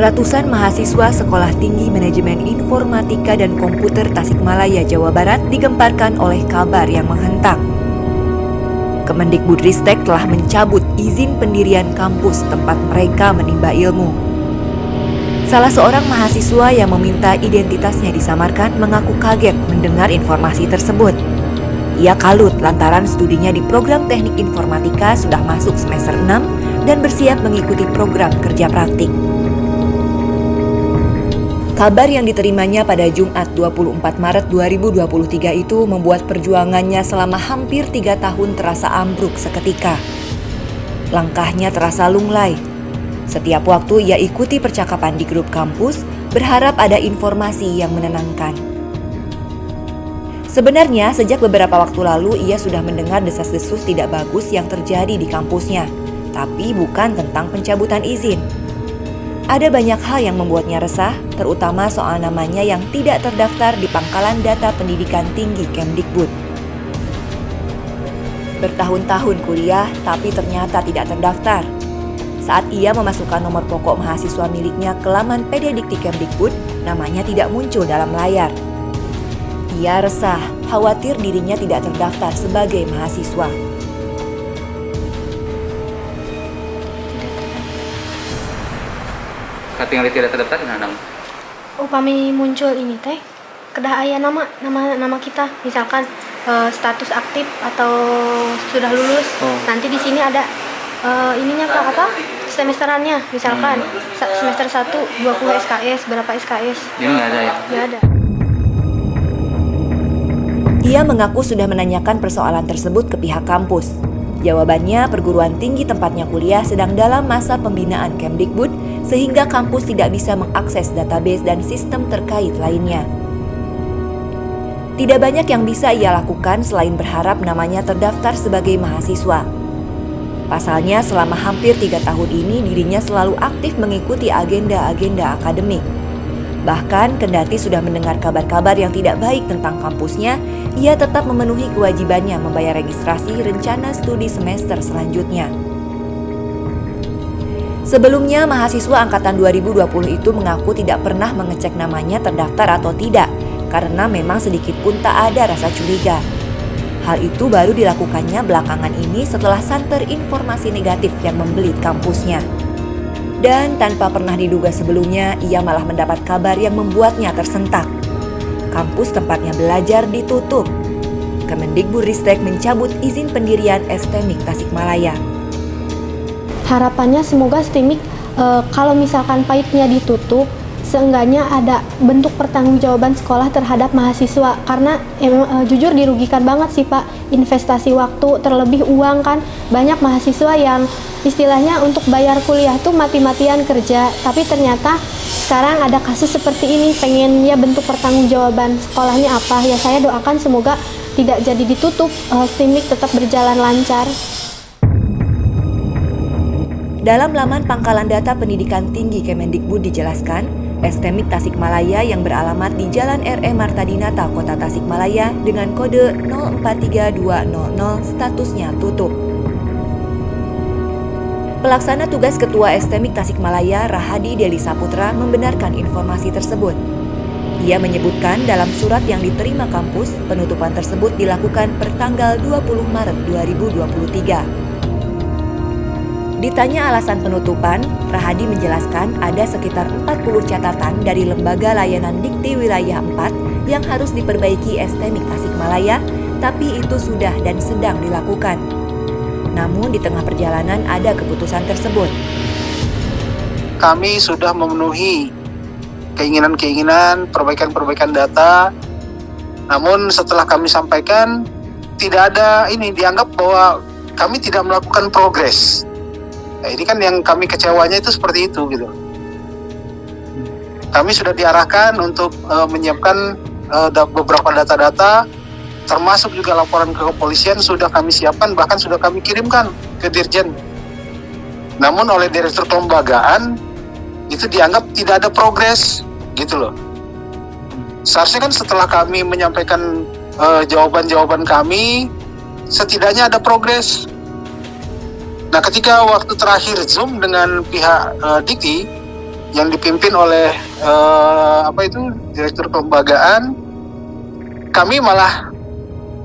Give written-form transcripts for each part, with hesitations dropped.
Ratusan mahasiswa Sekolah Tinggi Manajemen Informatika dan Komputer Tasikmalaya, Jawa Barat digemparkan oleh kabar yang menghentak. Kemendikbudristek telah mencabut izin pendirian kampus tempat mereka menimba ilmu. Salah seorang mahasiswa yang meminta identitasnya disamarkan mengaku kaget mendengar informasi tersebut. Ia kalut lantaran studinya di program Teknik Informatika sudah masuk semester 6 dan bersiap mengikuti program kerja praktik. Kabar yang diterimanya pada Jumat 24 Maret 2023 itu membuat perjuangannya selama hampir 3 tahun terasa ambruk seketika. Langkahnya terasa lunglai. Setiap waktu ia ikuti percakapan di grup kampus, berharap ada informasi yang menenangkan. Sebenarnya sejak beberapa waktu lalu ia sudah mendengar desas-desus tidak bagus yang terjadi di kampusnya, tapi bukan tentang pencabutan izin. Ada banyak hal yang membuatnya resah, terutama soal namanya yang tidak terdaftar di Pangkalan Data Pendidikan Tinggi Kemdikbud. Bertahun-tahun kuliah, tapi ternyata tidak terdaftar. Saat ia memasukkan nomor pokok mahasiswa miliknya ke laman PD Dikti Kemdikbud, namanya tidak muncul dalam layar. Ia resah, khawatir dirinya tidak terdaftar sebagai mahasiswa. Tinggal tidak terdaftar dengan nama. Upami muncul ini teh, kedah aya nama kita, misalkan status aktif atau sudah lulus. Nanti di sini ada ininya Kak, apa? Semesterannya, misalkan semester 1 20 SKS, berapa SKS? Ini nggak ada ya? Nggak ada. Ia mengaku sudah menanyakan persoalan tersebut ke pihak kampus. Jawabannya, perguruan tinggi tempatnya kuliah sedang dalam masa pembinaan Kemdikbud, sehingga kampus tidak bisa mengakses database dan sistem terkait lainnya. Tidak banyak yang bisa ia lakukan selain berharap namanya terdaftar sebagai mahasiswa. Pasalnya, selama hampir 3 tahun ini dirinya selalu aktif mengikuti agenda-agenda akademik. Bahkan, kendati sudah mendengar kabar-kabar yang tidak baik tentang kampusnya, ia tetap memenuhi kewajibannya membayar registrasi rencana studi semester selanjutnya. Sebelumnya, mahasiswa angkatan 2020 itu mengaku tidak pernah mengecek namanya terdaftar atau tidak, karena memang sedikit pun tak ada rasa curiga. Hal itu baru dilakukannya belakangan ini setelah santer informasi negatif yang membelit kampusnya. Dan tanpa pernah diduga sebelumnya, ia malah mendapat kabar yang membuatnya tersentak. Kampus tempatnya belajar ditutup. Kemendikbudristek mencabut izin pendirian STMIK Tasikmalaya. Harapannya semoga STMIK kalau misalkan pahitnya ditutup, seenggaknya ada bentuk pertanggungjawaban sekolah terhadap mahasiswa, karena jujur dirugikan banget sih Pak, investasi waktu terlebih uang kan, banyak mahasiswa yang istilahnya untuk bayar kuliah tuh mati-matian kerja, tapi ternyata sekarang ada kasus seperti ini, pengen ya bentuk pertanggungjawaban sekolahnya apa, ya saya doakan semoga tidak jadi ditutup, STMIK tetap berjalan lancar. Dalam laman Pangkalan Data Pendidikan Tinggi Kemendikbud dijelaskan, STMIK Tasikmalaya yang beralamat di Jalan R.E. Martadinata, Kota Tasikmalaya dengan kode 043200 statusnya tutup. Pelaksana tugas Ketua STMIK Tasikmalaya, Rahadi Deli Saputra, membenarkan informasi tersebut. Ia menyebutkan dalam surat yang diterima kampus, penutupan tersebut dilakukan per tanggal 20 Maret 2023. Ditanya alasan penutupan, Rahadi menjelaskan ada sekitar 40 catatan dari Lembaga Layanan Dikti Wilayah 4 yang harus diperbaiki STMIK Tasikmalaya, tapi itu sudah dan sedang dilakukan. Namun di tengah perjalanan ada keputusan tersebut. Kami sudah memenuhi keinginan-keinginan perbaikan-perbaikan data, namun setelah kami sampaikan, tidak ada dianggap bahwa kami tidak melakukan progres. Nah, ini kan yang kami kecewanya itu seperti itu gitu. Kami sudah diarahkan untuk menyiapkan beberapa data-data, termasuk juga laporan ke kepolisian sudah kami siapkan, bahkan sudah kami kirimkan ke Dirjen. Namun oleh Direktur Kelembagaan itu dianggap tidak ada progres gitu loh. Seharusnya kan setelah kami menyampaikan jawaban-jawaban kami, setidaknya ada progres. Nah, ketika waktu terakhir Zoom dengan pihak Dikti, yang dipimpin oleh direktur kelembagaan, kami malah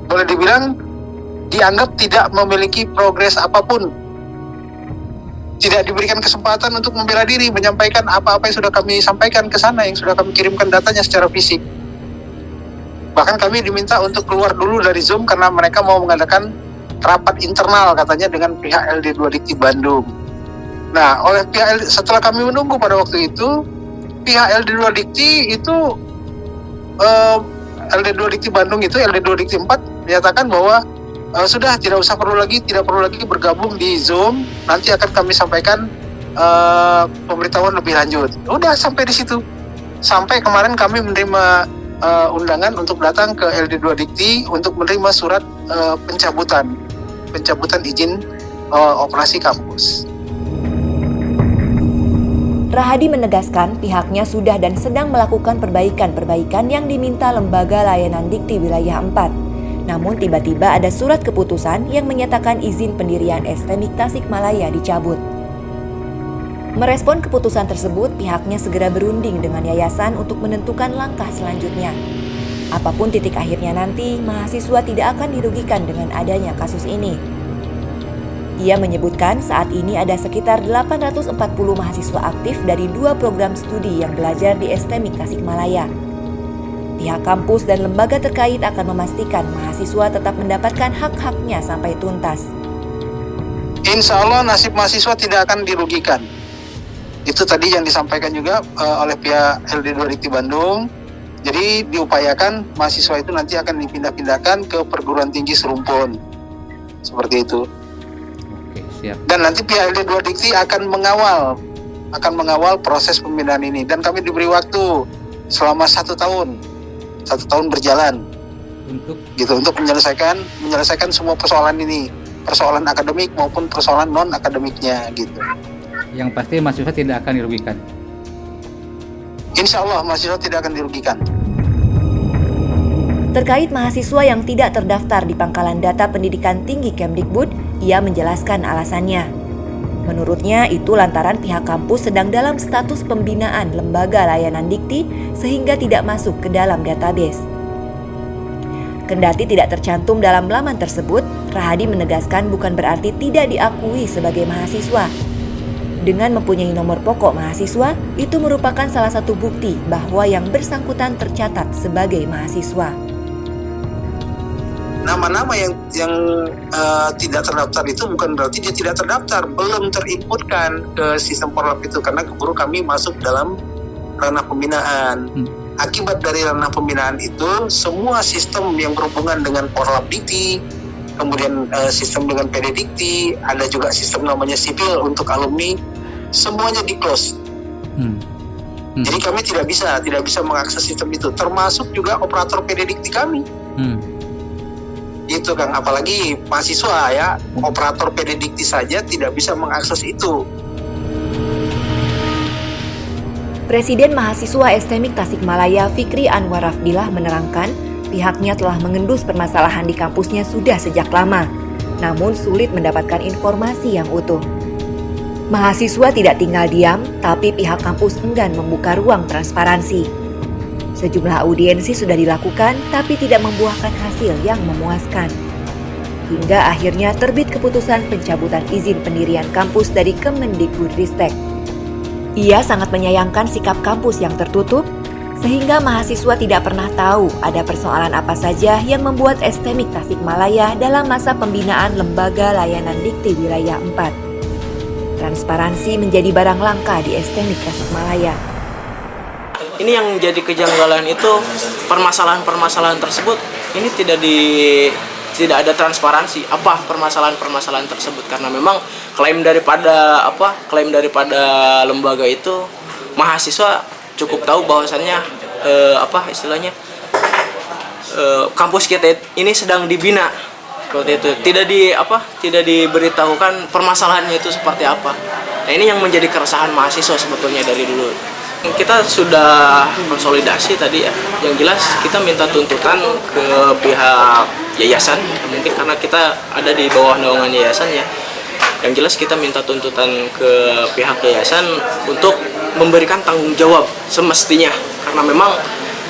boleh dibilang dianggap tidak memiliki progres apapun. Tidak diberikan kesempatan untuk membela diri, menyampaikan apa-apa yang sudah kami sampaikan ke sana, yang sudah kami kirimkan datanya secara fisik. Bahkan kami diminta untuk keluar dulu dari Zoom karena mereka mau mengadakan rapat internal katanya dengan pihak LD2 Dikti Bandung. Nah, setelah kami menunggu pada waktu itu, pihak LD2 Dikti itu LD2 Dikti Bandung itu LD2 Dikti 4 menyatakan bahwa sudah tidak perlu lagi bergabung di Zoom, nanti akan kami sampaikan pemberitahuan lebih lanjut. Udah sampai di situ. Sampai kemarin kami menerima undangan untuk datang ke LD2 Dikti untuk menerima surat pencabutan izin operasi kampus. Rahadi menegaskan pihaknya sudah dan sedang melakukan perbaikan yang diminta Lembaga Layanan Dikti Wilayah 4. Namun tiba-tiba ada surat keputusan yang menyatakan izin pendirian STMIK Tasikmalaya dicabut. Merespon keputusan tersebut, pihaknya segera berunding dengan yayasan untuk menentukan langkah selanjutnya. Apapun titik akhirnya nanti, mahasiswa tidak akan dirugikan dengan adanya kasus ini. Ia menyebutkan saat ini ada sekitar 840 mahasiswa aktif dari 2 program studi yang belajar di STMIK Tasikmalaya. Pihak kampus dan lembaga terkait akan memastikan mahasiswa tetap mendapatkan hak-haknya sampai tuntas. Insya Allah nasib mahasiswa tidak akan dirugikan. Itu tadi yang disampaikan juga oleh pihak LD2 Dikti Bandung. Jadi diupayakan mahasiswa itu nanti akan dipindah-pindahkan ke perguruan tinggi serumpun. Seperti itu. Oke, siap. Dan nanti pihak LD2 Dikti akan mengawal proses pemindahan ini. Dan kami diberi waktu selama 1 tahun. 1 tahun berjalan untuk menyelesaikan semua persoalan ini, persoalan akademik maupun persoalan non akademiknya gitu. Yang pasti mahasiswa tidak akan dirugikan. Insya Allah mahasiswa tidak akan dirugikan. Terkait mahasiswa yang tidak terdaftar di Pangkalan Data Pendidikan Tinggi Kemdikbud, ia menjelaskan alasannya. Menurutnya itu lantaran pihak kampus sedang dalam status pembinaan lembaga layanan dikti sehingga tidak masuk ke dalam database. Kendati tidak tercantum dalam laman tersebut, Rahadi menegaskan bukan berarti tidak diakui sebagai mahasiswa. Dengan mempunyai nomor pokok mahasiswa, itu merupakan salah satu bukti bahwa yang bersangkutan tercatat sebagai mahasiswa. Nama-nama yang tidak terdaftar itu bukan berarti dia tidak terdaftar, belum terinputkan ke sistem Porlab itu karena keburu kami masuk dalam ranah pembinaan. Akibat dari ranah pembinaan itu, semua sistem yang berhubungan dengan Porlab Dikti, kemudian sistem dengan PD Dikti, ada juga sistem namanya sipil untuk alumni, semuanya di-close. Jadi kami tidak bisa mengakses sistem itu, termasuk juga operator PD Dikti kami. Itu Kang, apalagi mahasiswa ya, operator PD Dikti saja tidak bisa mengakses itu. Presiden Mahasiswa STMIK Tasikmalaya Fikri Anwar Rafdilah menerangkan pihaknya telah mengendus permasalahan di kampusnya sudah sejak lama, namun sulit mendapatkan informasi yang utuh. Mahasiswa tidak tinggal diam, tapi pihak kampus enggan membuka ruang transparansi. Sejumlah audiensi sudah dilakukan, tapi tidak membuahkan hasil yang memuaskan. Hingga akhirnya terbit keputusan pencabutan izin pendirian kampus dari Kemendikbudristek. Ia sangat menyayangkan sikap kampus yang tertutup, sehingga mahasiswa tidak pernah tahu ada persoalan apa saja yang membuat STMIK Tasikmalaya dalam masa pembinaan Lembaga Layanan Dikti Wilayah 4. Transparansi menjadi barang langka di STMIK Tasikmalaya. Ini yang menjadi kejanggalan itu permasalahan-permasalahan tersebut ini tidak ada transparansi apa permasalahan-permasalahan tersebut karena memang klaim daripada lembaga itu mahasiswa cukup tahu bahwasannya kampus kita ini sedang dibina seperti itu, tidak diberitahukan permasalahannya itu seperti apa. Nah, ini yang menjadi keresahan mahasiswa sebetulnya dari dulu. Kita sudah konsolidasi tadi ya, yang jelas kita minta tuntutan ke pihak yayasan, mungkin karena kita ada di bawah naungan yayasan ya. Yang jelas kita minta tuntutan ke pihak yayasan untuk memberikan tanggung jawab semestinya, karena memang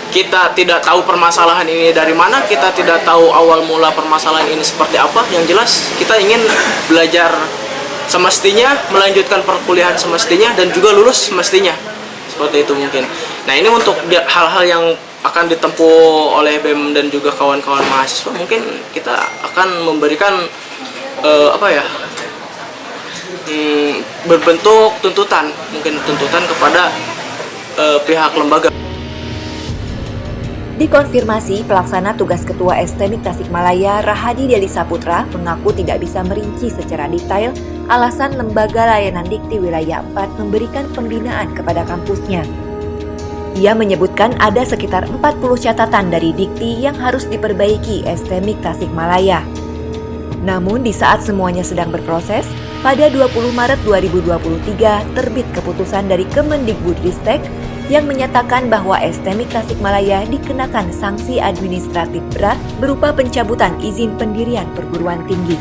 kita tidak tahu permasalahan ini dari mana, kita tidak tahu awal mula permasalahan ini seperti apa. Yang jelas kita ingin belajar semestinya, melanjutkan perkuliahan semestinya, dan juga lulus semestinya. Seperti itu mungkin. Nah, ini untuk hal-hal yang akan ditempuh oleh BEM dan juga kawan-kawan mahasiswa, mungkin kita akan memberikan berbentuk tuntutan, mungkin tuntutan kepada pihak lembaga. Dikonfirmasi, pelaksana tugas Ketua STMIK Tasikmalaya Rahadi Deli Saputra mengaku tidak bisa merinci secara detail alasan Lembaga Layanan Dikti Wilayah 4 memberikan pembinaan kepada kampusnya. Ia menyebutkan ada sekitar 40 catatan dari Dikti yang harus diperbaiki STMIK Tasikmalaya. Namun di saat semuanya sedang berproses, pada 20 Maret 2023 terbit keputusan dari Kemendikbudristek yang menyatakan bahwa STMIK Tasikmalaya dikenakan sanksi administratif berat berupa pencabutan izin pendirian perguruan tinggi.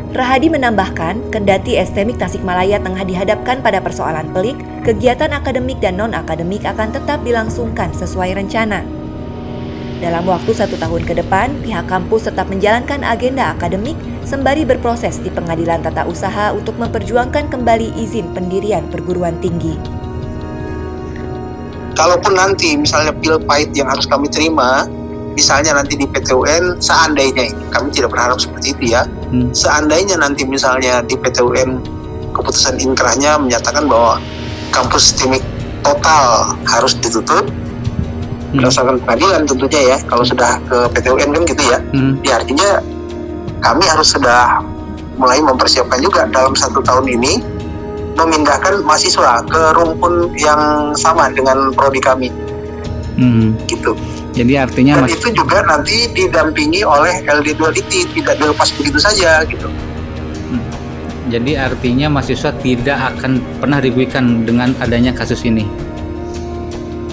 Rahadi menambahkan, kendati STMIK Tasikmalaya tengah dihadapkan pada persoalan pelik, kegiatan akademik dan non-akademik akan tetap dilangsungkan sesuai rencana. Dalam waktu 1 tahun ke depan, pihak kampus tetap menjalankan agenda akademik sembari berproses di Pengadilan Tata Usaha untuk memperjuangkan kembali izin pendirian perguruan tinggi. Kalaupun nanti misalnya pil pahit yang harus kami terima, misalnya nanti di PTUN, seandainya ini, kami tidak berharap seperti itu ya, seandainya nanti misalnya di PTUN keputusan inkrahnya menyatakan bahwa kampus STMIK total harus ditutup, berdasarkan pengadilan tentunya ya, kalau sudah ke PTUN kan gitu ya, ya artinya kami harus sudah mulai mempersiapkan juga dalam 1 tahun ini memindahkan mahasiswa ke rumpun yang sama dengan prodi kami, gitu. Jadi artinya dan itu juga nanti didampingi oleh LD2 Dikti, tidak dilepas begitu saja gitu. Jadi artinya mahasiswa tidak akan pernah dirugikan dengan adanya kasus ini.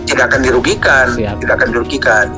Tidak akan dirugikan, Siap. tidak akan dirugikan.